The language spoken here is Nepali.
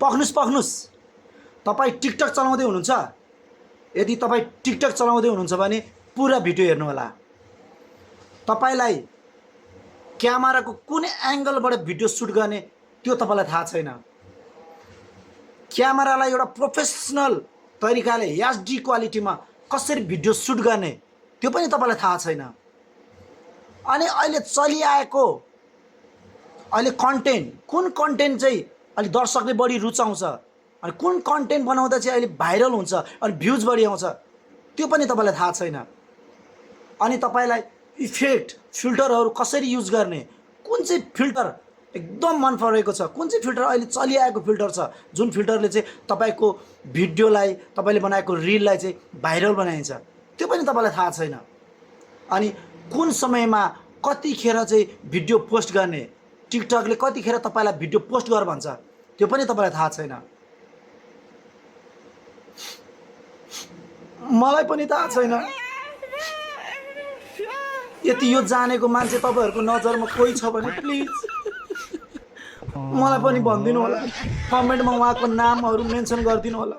पख्नुस् तपाईँ टिकटक चलाउँदै हुनुहुन्छ। यदि तपाईँ टिकटक चलाउँदै हुनुहुन्छ भने पुरा भिडियो हेर्नु होला। तपाईलाई क्यामेराको कुन एंगलबाट भिडियो सुट गर्ने त्यो तपाईलाई थाहा छैन। क्यामेरालाई एउटा प्रोफेसनल तरिकाले एचडी क्वालिटीमा कसरी भिडियो सुट गर्ने त्यो पनि तपाईलाई थाहा छैन। अनि अहिले चलिआएको अहिले कन्टेन्ट कुन कन्टेन्ट चाहिँ अलि दर्शकले बढी रुचाउँछ अनि कुन कन्टेन्ट बनाउँदा चाहिँ अहिले भाइरल हुन्छ अनि भ्युज बढी आउँछ त्यो पनि तपाईलाई थाहा छैन। अनि तपाईलाई इफेक्ट फिल्टरहरू कसरी युज गर्ने, कुन चाहिँ फिल्टर एकदम मन परेको छ, कुन चाहिँ फिल्टर अहिले चलिआएको फिल्टर छ, जुन फिल्टरले चाहिँ तपाईको भिडियोलाई तपाईले बनाएको रिललाई चाहिँ भाइरल बनाइन्छ त्यो पनि तपाईलाई थाहा छैन। अनि कुन समयमा कतिखेर चाहिँ भिडियो पोस्ट गर्ने, टिकटकले कतिखेर तपाईलाई भिडियो पोस्ट गर भन्छ त्यो पनि तपाईलाई थाहा छैन। मलाई पनि थाहा छैन। यति यो जानेको मान्छे तपाईहरुको नजरमा कोही छ भने प्लिज मलाई पनि भनिदिनु होला, कमेन्टमा उहाँको नामहरु मेन्सन गरिदिनु होला।